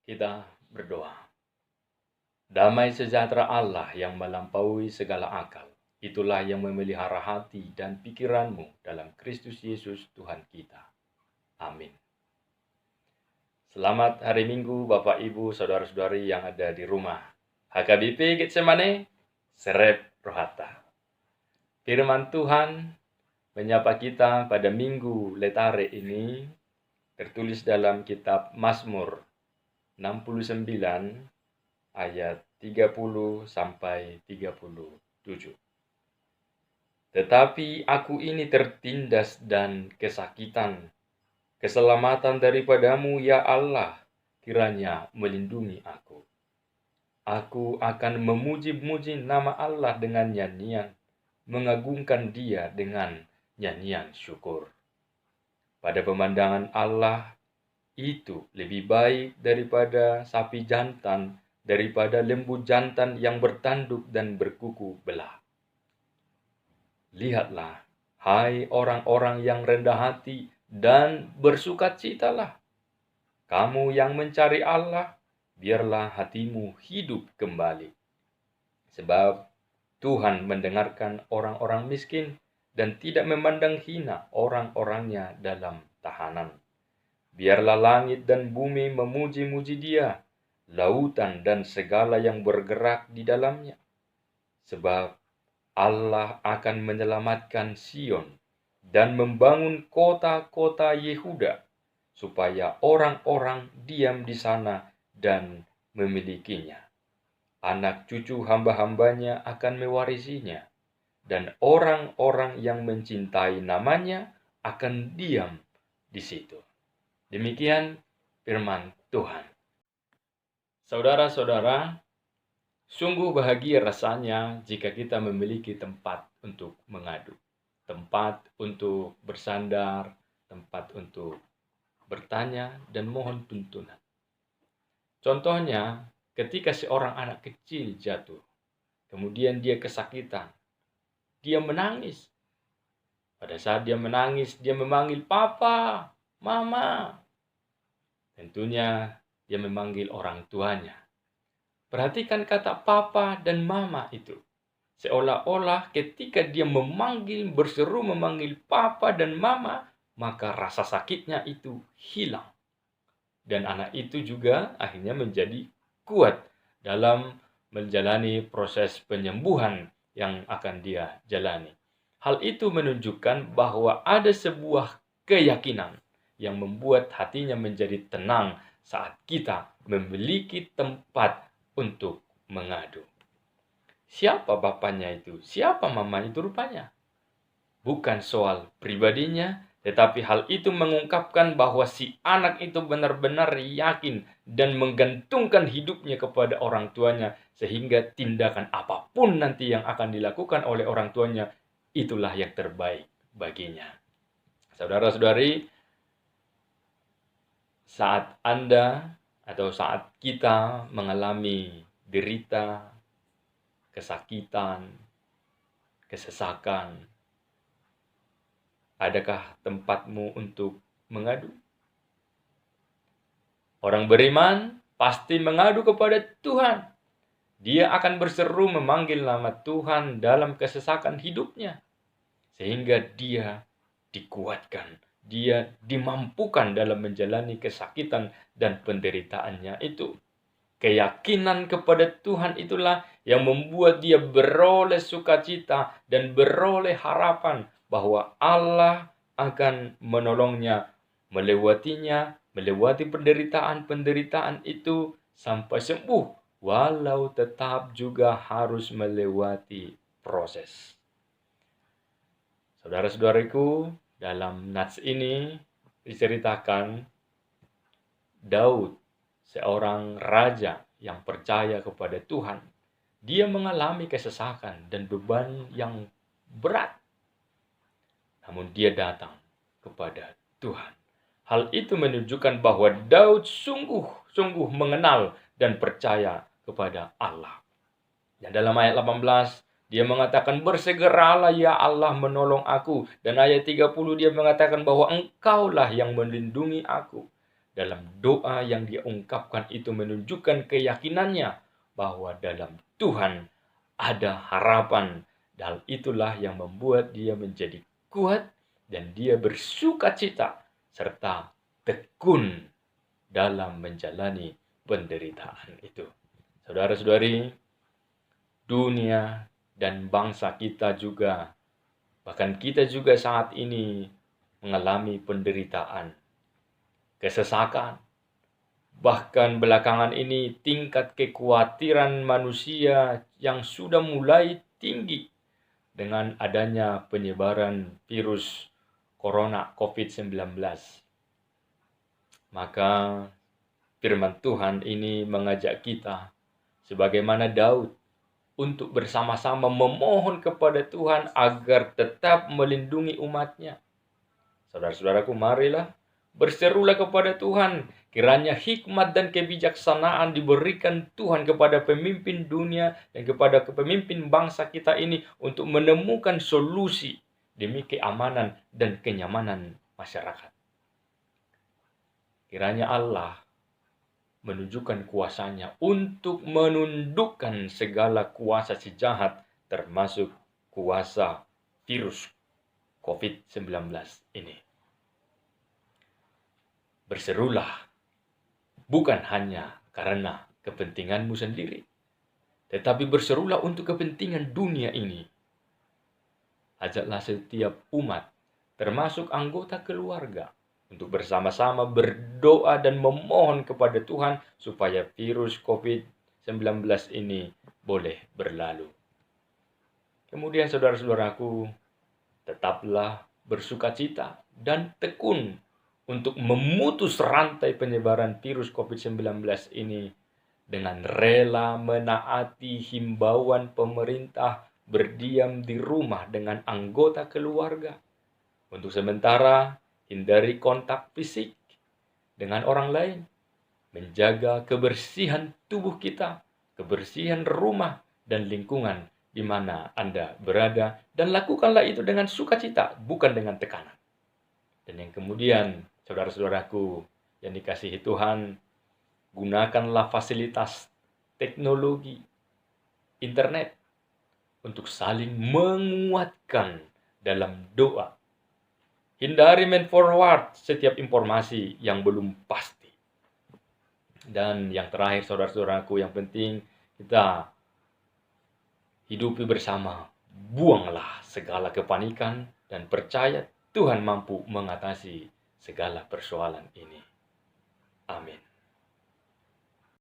Kita berdoa. Damai sejahtera Allah yang melampaui segala akal, itulah yang memelihara hati dan pikiranmu dalam Kristus Yesus Tuhan kita. Amin. Selamat hari Minggu Bapak Ibu Saudara-saudari yang ada di rumah. HKBP Getsemane, Serep Rohata. Firman Tuhan menyapa kita pada Minggu Letare ini tertulis dalam kitab Mazmur 69 ayat 30 sampai 37. Tetapi aku ini tertindas dan kesakitan. Keselamatan daripadamu ya Allah kiranya melindungi aku. Aku akan memuji-muji nama Allah dengan nyanyian, mengagungkan Dia dengan nyanyian syukur. Pada pemandangan Allah, itu lebih baik daripada sapi jantan, daripada lembu jantan yang bertanduk dan berkuku belah. Lihatlah, hai orang-orang yang rendah hati dan bersukacitalah. Kamu yang mencari Allah, biarlah hatimu hidup kembali. Sebab Tuhan mendengarkan orang-orang miskin dan tidak memandang hina orang-orangnya dalam tahanan. Biarlah langit dan bumi memuji-muji Dia, lautan dan segala yang bergerak di dalamnya. Sebab Allah akan menyelamatkan Sion dan membangun kota-kota Yehuda, supaya orang-orang diam di sana dan memilikinya. Anak cucu hamba-hambanya akan mewarisinya, dan orang-orang yang mencintai namanya akan diam di situ. Demikian firman Tuhan. Saudara-saudara, sungguh bahagia rasanya jika kita memiliki tempat untuk mengadu, tempat untuk bersandar, tempat untuk bertanya dan mohon tuntunan. Contohnya, ketika seorang anak kecil jatuh, kemudian dia kesakitan, dia menangis. Pada saat dia menangis, dia memanggil papa, mama. Tentunya dia memanggil orang tuanya. Perhatikan kata papa dan mama itu. Seolah-olah ketika dia berseru memanggil papa dan mama, maka rasa sakitnya itu hilang. Dan anak itu juga akhirnya menjadi kuat dalam menjalani proses penyembuhan yang akan dia jalani. Hal itu menunjukkan bahwa ada sebuah keyakinan yang membuat hatinya menjadi tenang saat kita memiliki tempat untuk mengadu. Siapa bapaknya itu? Siapa mama itu rupanya? Bukan soal pribadinya, tetapi hal itu mengungkapkan bahwa si anak itu benar-benar yakin dan menggantungkan hidupnya kepada orang tuanya, sehingga tindakan apapun nanti yang akan dilakukan oleh orang tuanya, itulah yang terbaik baginya. Saudara-saudari, saat Anda atau saat kita mengalami derita, kesakitan, kesesakan, adakah tempatmu untuk mengadu? Orang beriman pasti mengadu kepada Tuhan. Dia akan berseru memanggil nama Tuhan dalam kesesakan hidupnya, sehingga dia dikuatkan, dia dimampukan dalam menjalani kesakitan dan penderitaannya itu. Keyakinan kepada Tuhan itulah yang membuat dia beroleh sukacita dan beroleh harapan bahwa Allah akan menolongnya, melewati penderitaan-penderitaan itu sampai sembuh, walau tetap juga harus melewati proses. Saudara-saudariku, dalam nats ini diceritakan Daud, seorang raja yang percaya kepada Tuhan. Dia mengalami kesesakan dan beban yang berat. Namun dia datang kepada Tuhan. Hal itu menunjukkan bahwa Daud sungguh mengenal dan percaya kepada Allah. Dan dalam ayat 18, dia mengatakan, bersegeralah ya Allah menolong aku. Dan ayat 30 dia mengatakan bahwa engkaulah yang melindungi aku. dalam doa yang dia ungkapkan itu menunjukkan keyakinannya bahwa dalam Tuhan ada harapan. Dan itulah yang membuat dia menjadi kuat dan dia bersukacita serta tekun dalam menjalani penderitaan itu. Saudara-saudari, dunia dan bangsa kita juga, bahkan kita juga saat ini mengalami penderitaan, kesesakan. Bahkan belakangan ini tingkat kekhawatiran manusia yang sudah mulai tinggi dengan adanya penyebaran virus corona COVID-19. Maka firman Tuhan ini mengajak kita, sebagaimana Daud, untuk bersama-sama memohon kepada Tuhan agar tetap melindungi umatnya. Saudara-saudaraku, marilah berserulah kepada Tuhan, kiranya hikmat dan kebijaksanaan diberikan Tuhan kepada pemimpin dunia dan kepada pemimpin bangsa kita ini untuk menemukan solusi demi keamanan dan kenyamanan masyarakat. Kiranya Allah menunjukkan kuasanya untuk menundukkan segala kuasa si jahat, termasuk kuasa virus COVID-19 ini. Berserulah bukan hanya karena kepentinganmu sendiri, tetapi berserulah untuk kepentingan dunia ini. Ajaklah setiap umat, termasuk anggota keluarga, untuk bersama-sama berdoa dan memohon kepada Tuhan supaya virus COVID-19 ini boleh berlalu. Kemudian saudara-saudaraku, tetaplah bersukacita dan tekun untuk memutus rantai penyebaran virus COVID-19 ini dengan rela menaati himbauan pemerintah berdiam di rumah dengan anggota keluarga. Untuk sementara, hindari kontak fisik dengan orang lain, menjaga kebersihan tubuh kita, kebersihan rumah dan lingkungan di mana Anda berada, dan lakukanlah itu dengan sukacita, bukan dengan tekanan. Dan yang kemudian, saudara-saudaraku yang dikasihi Tuhan, gunakanlah fasilitas teknologi internet untuk saling menguatkan dalam doa. Hindari men-forward setiap informasi yang belum pasti. Dan yang terakhir, saudara-saudaraku, yang penting kita hidupi bersama. Buanglah segala kepanikan dan percaya Tuhan mampu mengatasi segala persoalan ini. Amin.